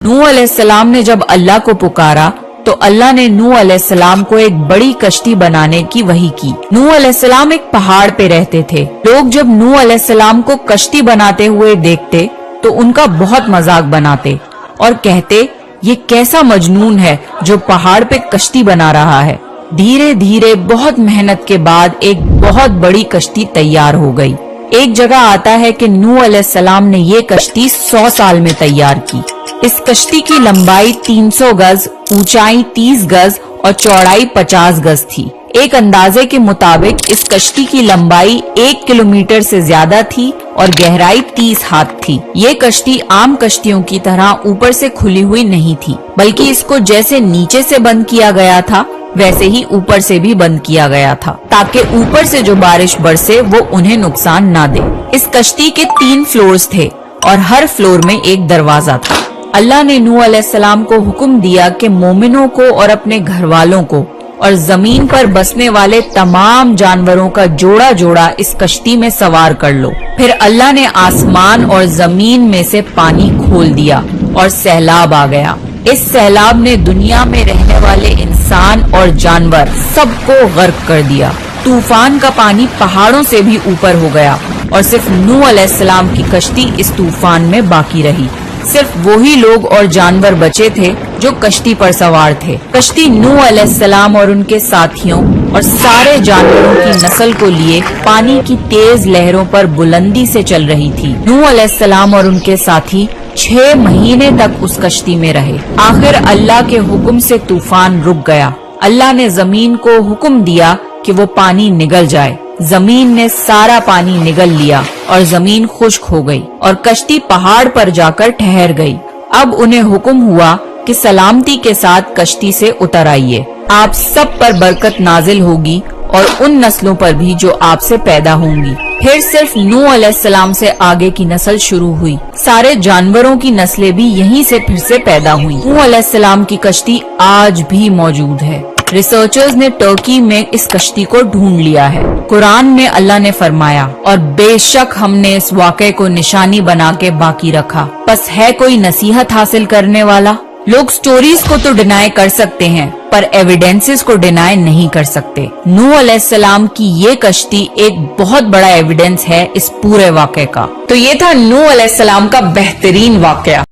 नूह अलैहिस्सलाम ने जब अल्लाह को पुकारा तो अल्लाह ने नूह अलैहिस्सलाम को एक बड़ी कश्ती बनाने की वही की। नूह अलैहिस्सलाम एक पहाड़ पे रहते थे। लोग जब नूह अलैहिस्सलाम को कश्ती बनाते हुए देखते तो उनका बहुत मजाक बनाते और कहते, ये कैसा मजनून है जो पहाड़ पे कश्ती बना रहा है। धीरे धीरे बहुत मेहनत के बाद एक बहुत बड़ी कश्ती तैयार हो गई। एक जगह आता है कि नूह अलैहिस्सलाम ने ये कश्ती 100 साल में तैयार की। इस कश्ती की लंबाई 300 गज, ऊंचाई 30 गज और चौड़ाई 50 गज थी। एक अंदाजे के मुताबिक इस कश्ती की लंबाई 1 किलोमीटर से ज्यादा थी और गहराई 30 हाथ थी। ये कश्ती आम कश्तियों की तरह ऊपर से खुली हुई नहीं थी, बल्कि इसको जैसे नीचे से बंद किया गया था वैसे ही ऊपर से भी बंद किया गया था, ताकि ऊपर से जो बारिश बरसे वो उन्हें नुकसान ना दे। इस कश्ती के 3 फ्लोर्स थे और हर फ्लोर में एक दरवाजा था। अल्लाह ने नूह अलैहिस्सलाम को हुक्म दिया कि मोमिनों को और अपने घर वालों को और जमीन पर बसने वाले तमाम जानवरों का जोड़ा जोड़ा इस कश्ती में सवार कर लो। फिर अल्लाह ने आसमान और जमीन में से पानी खोल दिया और सैलाब आ गया। इस सैलाब ने दुनिया में रहने वाले इंसान और जानवर सबको गर्क कर दिया। तूफान का पानी पहाड़ों से भी ऊपर हो गया और सिर्फ नूह अलैहिस्सलाम की कश्ती इस तूफान में बाकी रही। सिर्फ वही लोग और जानवर बचे थे जो कश्ती पर सवार थे। कश्ती नूह अलैहिस्सलाम और उनके साथियों और सारे जानवरों की नस्ल को लिए पानी की तेज लहरों पर बुलंदी से चल रही थी। नूह अलैहिस्सलाम और उनके साथी 6 महीने तक उस कश्ती में रहे। आखिर अल्लाह के हुक्म से तूफान रुक गया। अल्लाह ने जमीन को हुक्म दिया कि वो पानी निगल जाए। जमीन ने सारा पानी निगल लिया और जमीन खुश्क हो गई और कश्ती पहाड़ पर जाकर ठहर गई। अब उन्हें हुक्म हुआ कि सलामती के साथ कश्ती से उतर आइए। आप सब पर बरकत नाजिल होगी और उन नस्लों पर भी जो आपसे पैदा होंगी। फिर सिर्फ नूह अलैहिस्सलाम से आगे की नस्ल शुरू हुई। सारे जानवरों की नस्लें भी यहीं से फिर से पैदा हुई। नूह अलैहिस्सलाम की कश्ती आज भी मौजूद है। रिसर्चर्स ने टर्की में इस कश्ती को ढूंढ लिया है। कुरान में अल्लाह ने फरमाया, और बेशक हमने इस वाक़े को निशानी बना के बाकी रखा। बस है कोई नसीहत हासिल करने वाला? लोग स्टोरीज को तो डिनाई कर सकते हैं पर एविडेंसेस को डिनाई नहीं कर सकते। नूह अलैहिस्सलाम की ये कश्ती एक बहुत बड़ा एविडेंस है इस पूरे वाक़े का। तो ये था नूह अलैहिस्सलाम का बेहतरीन वाक़या।